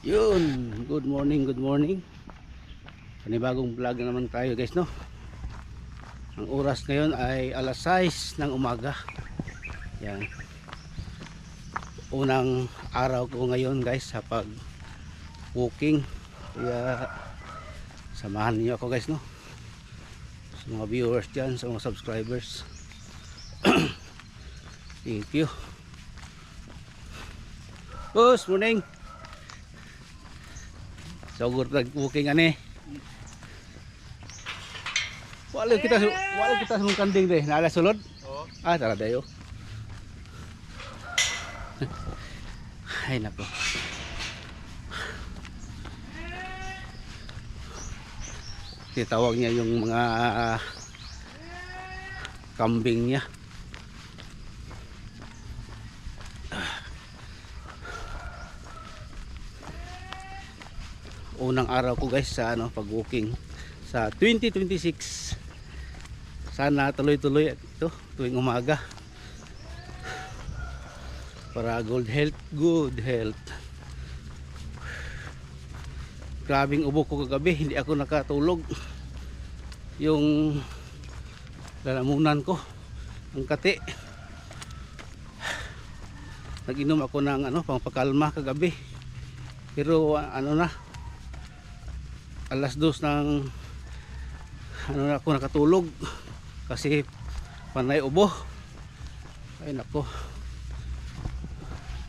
Yun, good morning, good morning. Panibagong vlog na naman tayo guys, no. Ang oras ngayon ay alas 6 ng umaga. Yan. Unang araw ko ngayon guys sa pag walking. Kaya samahan niyo ako guys, no. Sa mga viewers dyan, sa mga subscribers. Thank you. Good morning. So good walking ani. Wala kita sa mong kanding deh. Naala sulod? Oo. Ah, tara dayo. Ay nako. Tinatawag niya yung mga kambing niya. Unang araw ko guys sa pag-walking sa 2026. Sana tuloy-tuloy ito tuwing umaga. Para good health. Grabing ubo ko kagabi, hindi ako nakatulog. Yung lalamunan ko, ang kati. Nag-inom ako ng pangpakalma kagabi. Pero alas 2 ng na ako nakatulog kasi panay ubo. Ay nako,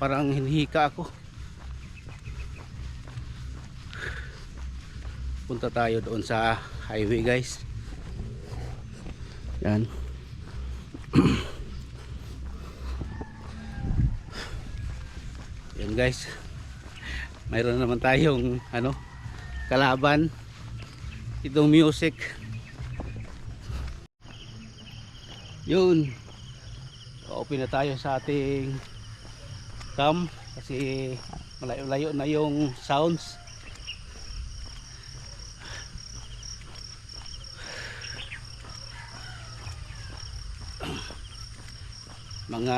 parang hinihika ako. Punta tayo doon sa highway guys. Yan. Yan guys, mayroon naman tayong kalaban, itong music. Yun, open na tayo sa ating cam kasi malayo-layo na yung sounds. Mga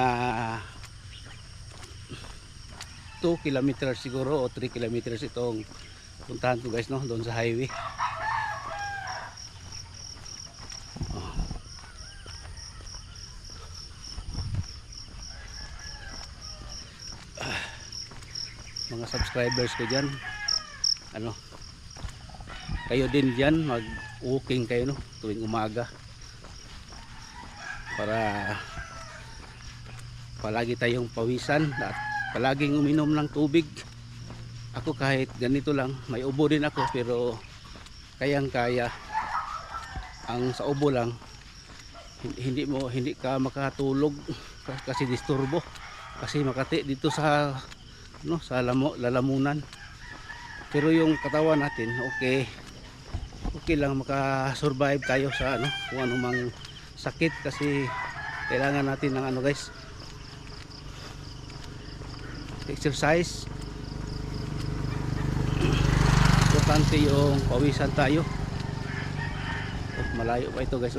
2 kilometers siguro o 3 kilometers itong puntahan ko guys, no, doon sa highway. Mga subscribers ko dyan, kayo din dyan, mag walking kayo, no, tuwing umaga para palagi tayong pawisan at palaging uminom ng tubig. Ako kahit ganito lang, may ubo din ako pero kayang kaya. Ang sa ubo lang, hindi ka makatulog kasi disturbo, kasi makati dito sa sa lalamunan. Pero yung katawan natin okay lang, makasurvive tayo sa kung anumang sakit kasi kailangan natin ng guys, exercise. Importante yung pawisan tayo. Malayo pa ito guys,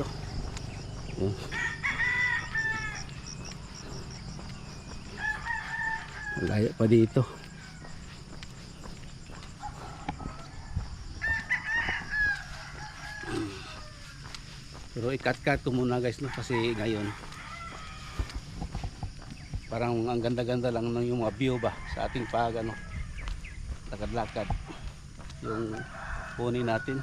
malayo pa dito. Pero i-cut ko muna guys, no, kasi ngayon parang ang ganda-ganda lang ng yung mga view ba sa ating pag lakad-lakad yung kunin natin.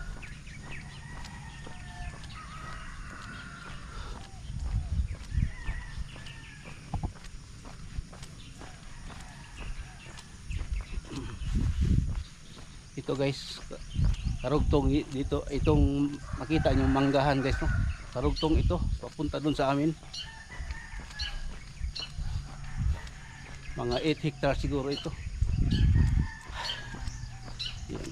Ito guys, karugtong dito, itong makita nyo manggahan guys, no, karugtong ito papunta dun sa amin. Mga 8 hectares siguro ito. Yan.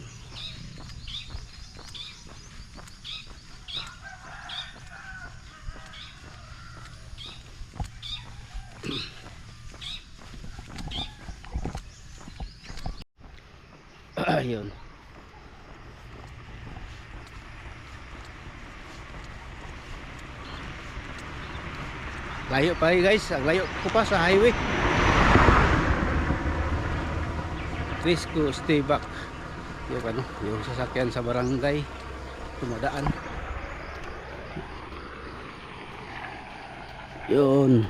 Ayun. Layo pa guys, layo ko pa sa highway. Crisco stay back. Yung ano, yung sasakyan sa barangay tumadaan. Yun.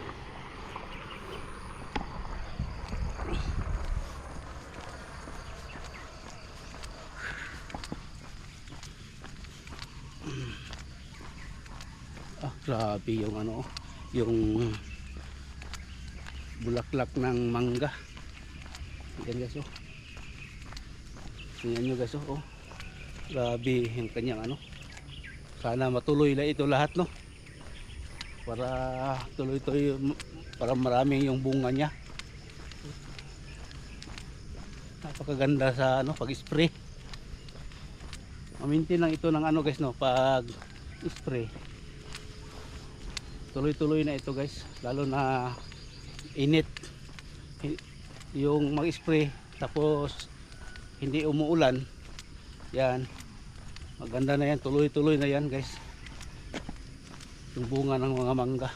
Grabe yung ano, yung bulaklak ng mangga. Yan guys, oh. Tingnan nyo guys, oh. Grabe yung kanyang ano. Sana matuloy na ito lahat, no. Para tuloy-tuloy, para marami yung bunga niya. Napakaganda sa ano, pag-spray. Mamintin lang ito ng ano guys, no, pag-spray. Tuloy-tuloy na ito guys, lalo na init yung mag-spray tapos hindi umuulan, yan maganda na yan, tuloy-tuloy na yan guys yung bunga ng mga mangga.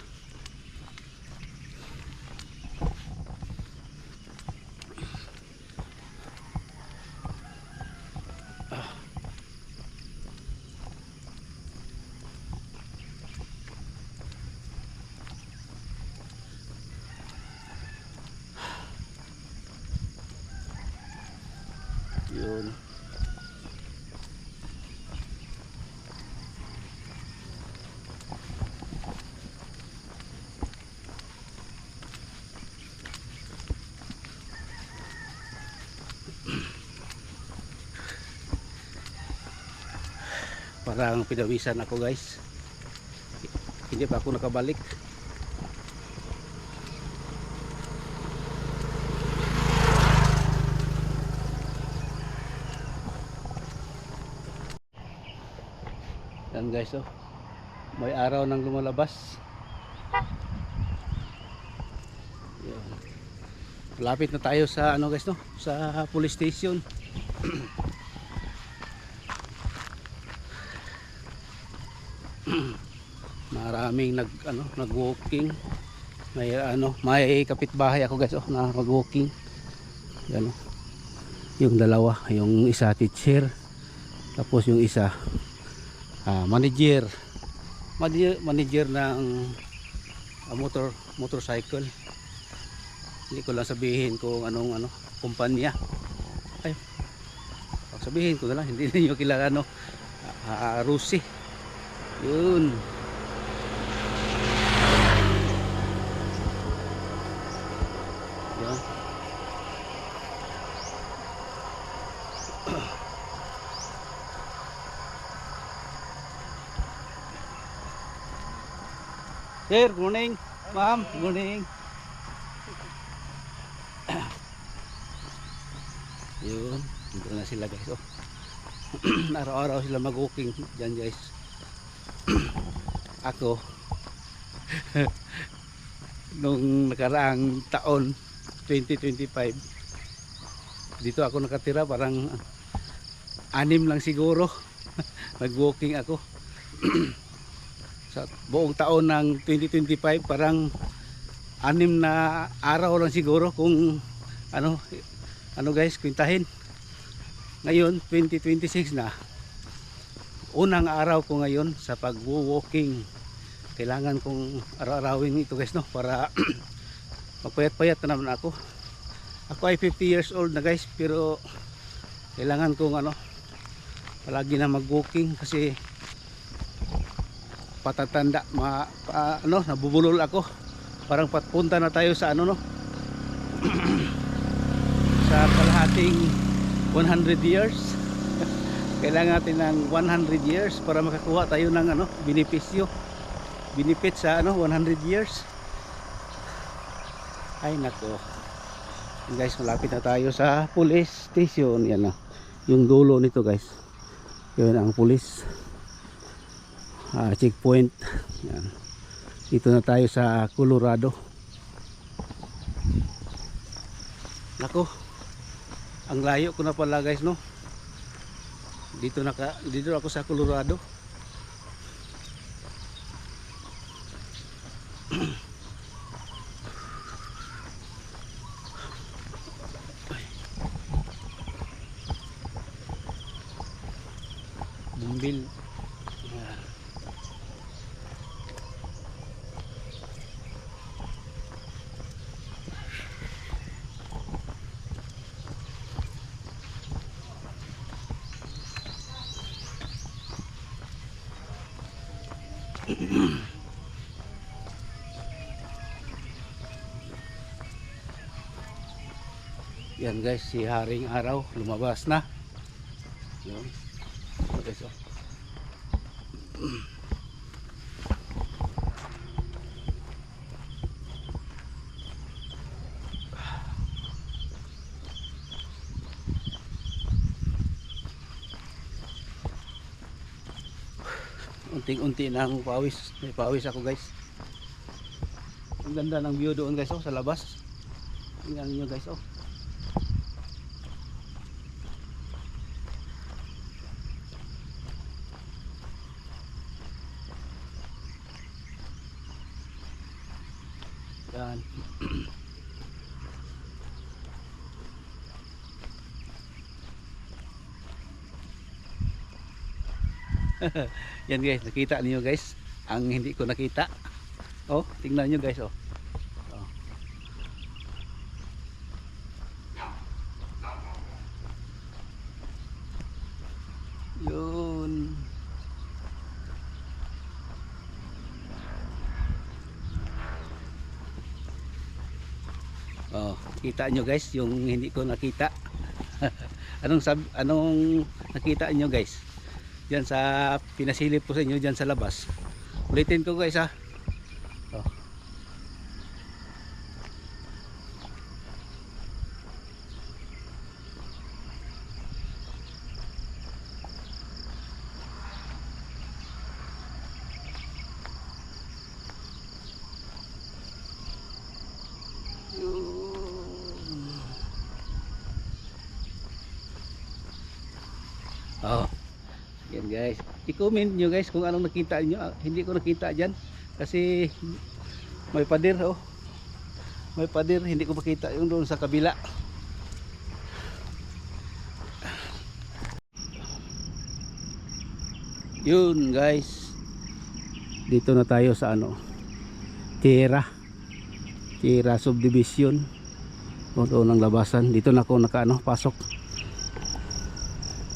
Yun. Parang pinawisan ako guys. Hindi pa ako nakabalik. Yan guys, oh. May araw nang lumalabas. Yan. Malapit na tayo sa ano guys, no? Sa police station. Maraming nag-walking. May kapitbahay ako guys, oh, na mag-walking. Yan, oh. Yung dalawa, yung isa teacher, tapos yung isa manager ng motorcycle. Hindi ko lang sabihin kung anong kumpanya. Ay, sabihin ko na lang, hindi niyo kilala Rusi. Yun. Yan. Sir, good morning. Ma'am, good morning. Yun, dito na sila guys. Oh. Araw-araw sila mag-walking dyan guys. Ako nung nakaraang taon 2025 dito ako nakatira, parang 6 lang siguro nag-walking ako. Sa buong taon ng 2025 parang 6 na araw lang siguro kung ano guys, kwintahin. Ngayon 2026 na, unang araw ko ngayon sa pag-walking. Kailangan kong araw-arawin ito guys, no, para magpayat-payat na naman ako. Ako ay 50 years old na guys, pero kailangan kong palagi na mag-walking kasi patatanda, nabubulol ako. Parang papunta na tayo sa sa kalahating 100 years. Kailangan natin ng 100 years para makakuha tayo ng benefit sa 100 years. Ay nako guys, malapit na tayo sa police station. Yan na yung dulo nito guys, yun ang police checkpoint. Yan. Dito na tayo sa Colorado. Nako, ang layo ko na pala guys, no. Dito ako sa Colorado. Yan guys, si Haring Araw lumabas na. Yun. Okay, so. Unting-unti na ang pawis. May pawis ako guys. Ang ganda ng view doon guys, oh, sa labas. Tingnan niyo guys, oh. Yan. Yan guys, nakita niyo guys ang hindi ko nakita. Oh, tingnan niyo guys, oh. Oh. Yun. Oh, kita nyo guys yung hindi ko nakita. Anong nakita nyo guys? Diyan sa pinasilip ko sa inyo diyan sa labas. Ulitin ko guys ha. Oh. Oh. Yan guys. I-comment nyo guys kung anong nakita nyo. Hindi ko nakita dyan. Kasi may pader, oh. May pader. Hindi ko makita yung doon sa kabila. Yun guys. Dito na tayo sa ano. Tierra subdivision. Doon ang labasan. Dito na ako pasok.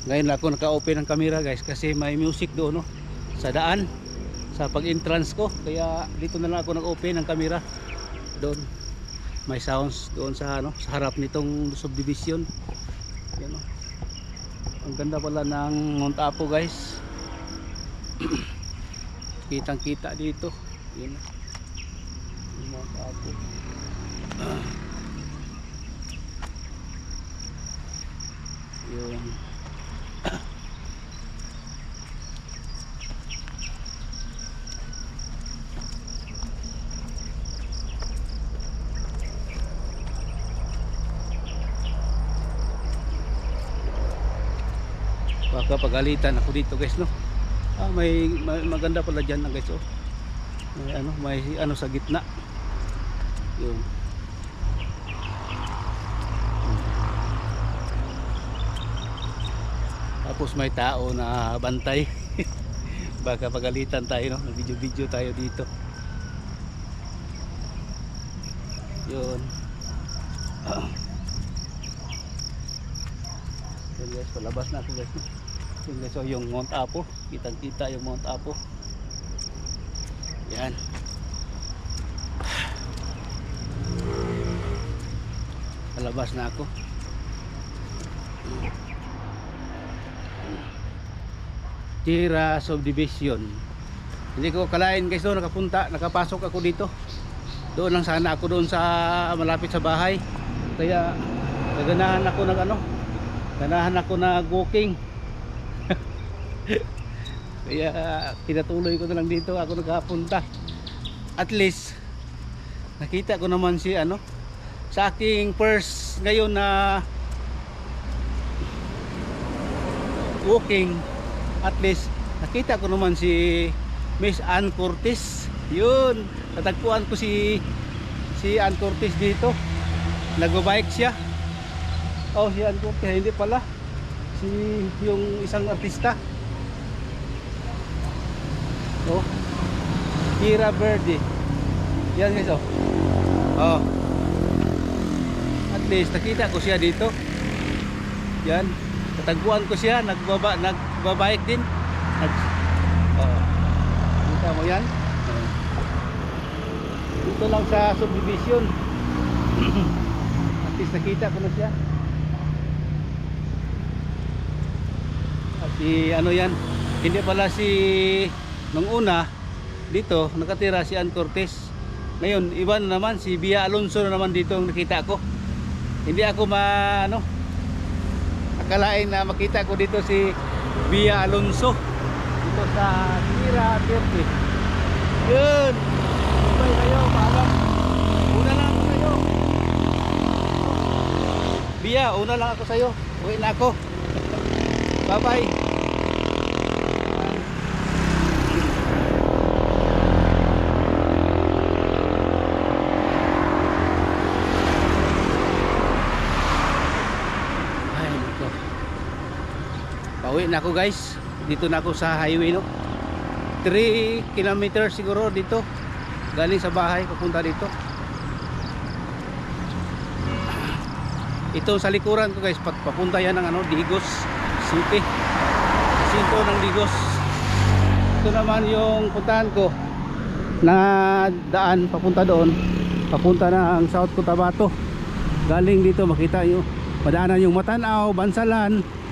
Ngayon lang ako naka-open ng camera guys kasi may music doon, no, sa daan sa pag-entrance ko, kaya dito na lang ako nag-open ng camera. Doon may sounds doon sa ano, sa harap nitong subdivision. Yan, no. Ang ganda pala ng Mount Apo guys. Kitang-kita dito. Yan, Mount Apo. Yun. Baka pagalitan ako dito guys, no. May maganda pala diyan guys, oh. May ano sa gitna. Yun. Tapos may tao na bantay. Baka pagalitan tayo, no. Video tayo dito. Yun. Yun guys, palabas na ako guys, no. Yun guys, so yung Mount Apo, kitang-kita yung Mount Apo. Yan. Palabas na ako. Tierra subdivision. Hindi ko kalain guys, no, nakapasok ako dito. Doon lang sana ako doon sa malapit sa bahay. Kaya naganahan ako walking. Kaya pinatuloy ko na lang dito ako nagkapunta. At least nakita ko naman si sa aking first ngayon na walking. At least nakita ko naman si Miss Ann Curtis. Yun, natagpuan ko si Ann Curtis dito. Nagbo-bike siya. Oh, si Ann Curtis, hindi pala. Yung isang artista. Oh, Kira Verde. Yan guys, oh. Oh. At least nakita ko siya dito. Yan, natagpuan ko siya, nagbabike din. Oh. Kita mo yan. Dito lang sa subdivision. At least nakita ko na siya. At si ano yan, hindi pala si nung una dito nakatira si Ann Cortez. Ngayon iba na naman, si Bia Alonso na naman dito ang nakita ko. Hindi ako akalain na makita ko dito si Bia Alonso dito sa Tira 30. Yun, bye kayo, paalam. Una lang ako sa'yo Bia, una lang ako sa'yo. Uwi na ako. Bye bye. Pauwi na ako guys. Dito na ako sa highway, no. 3 kilometers siguro dito. Galing sa bahay papunta dito. Ito sa likuran ko guys, papunta yan ng Digos City. Sinto ng Digos. Ito naman yung puntahan ko na daan papunta doon. Papunta ng South Cotabato. Galing dito makita yung padaanan yung Matanaw, Bansalan,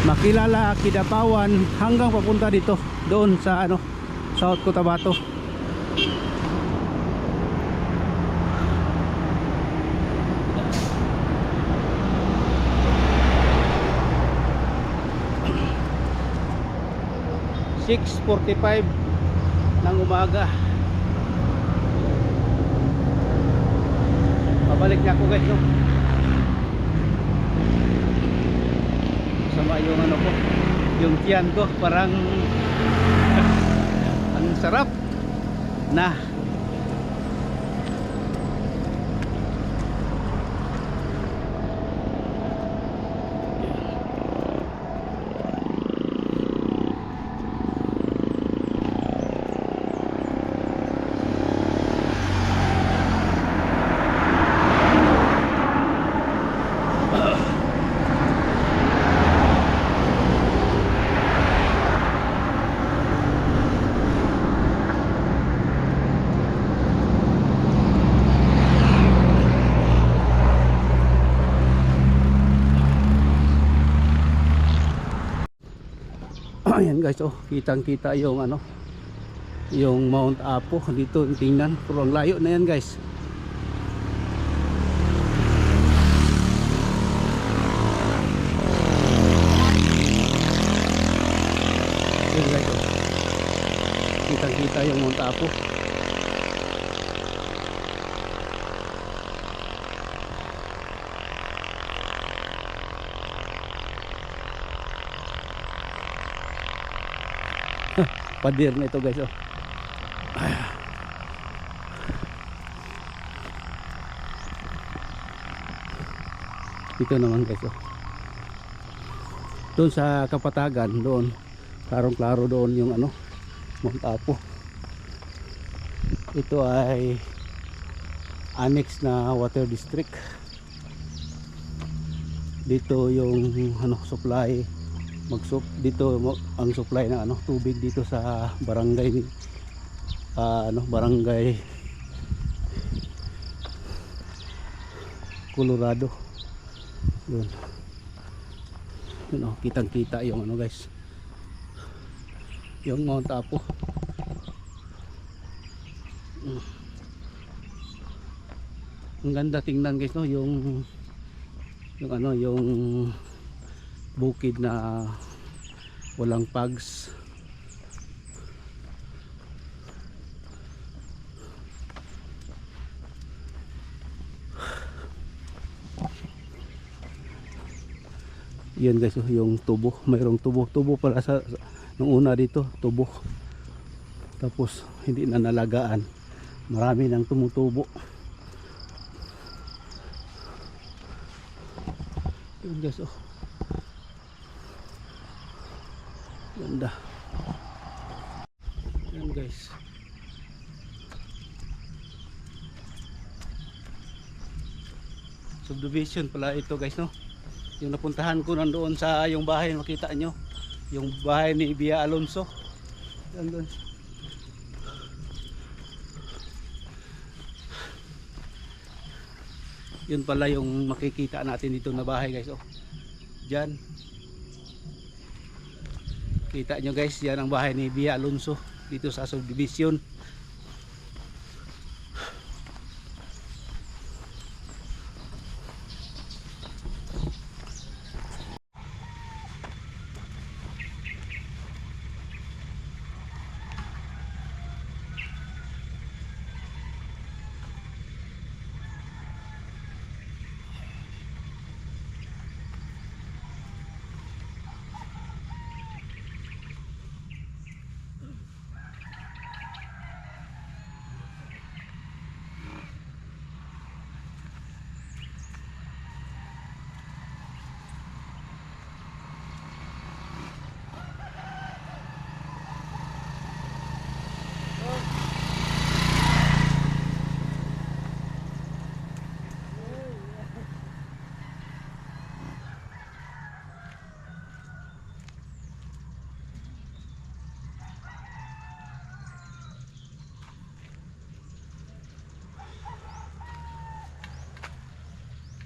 Makilala, Kidapawan, hanggang papunta dito doon sa South Cotabato. (6:45) ng umaga. Pabalik na ako guys, no. Sama yung ko, yung tiyan ko parang ang sarap na. Ayan guys, kitang kita yung yung Mount Apo dito, tingnan, pero ang layo na yan guys. Ayan guys, kitang kita yung Mount Apo. Padir na ito guys, Ito naman guys, doon sa Kapatagan, doon klarong klaro doon yung Mount Apo. Ito ay annex na water district. Dito yung supply dito ang supply ng tubig dito sa barangay barangay Colorado. Yun, kitang kita yung guys, yung Mount Apo. Ang ganda tingnan guys, no, yung bukid na walang pags. Yan guys, yung tubo, mayroong tubo pala nung una dito, tubo. Tapos hindi na nalagaan, marami nang tumutubo. Yan guys, ganda. Yan guys, subdivision pala ito guys, no. Yung napuntahan ko nandoon sa yung bahay, makita nyo yung bahay ni Bia Alonso. Yan doon. Yun pala yung makikita natin dito na bahay guys. Oh, dyan. Kita nyo guys, yan ang bahay ni Bia Alonso dito sa subdivision.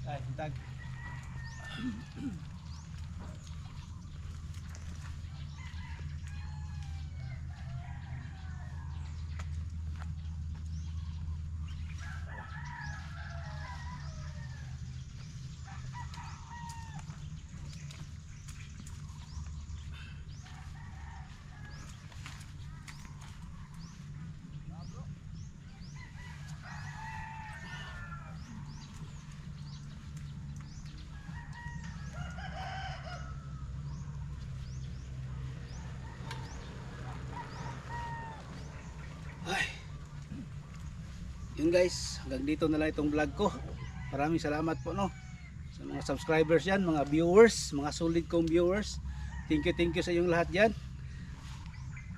Ay, tag. Ay. Yun guys, hanggang dito na lang itong vlog ko. Maraming salamat po no sa mga subscribers yan, mga viewers, mga solid kong viewers. Thank you sa inyong lahat dyan.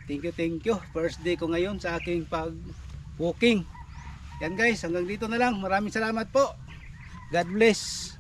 Thank you. First day ko ngayon sa aking pag walking. Yan guys, hanggang dito na lang. Maraming salamat po. God bless.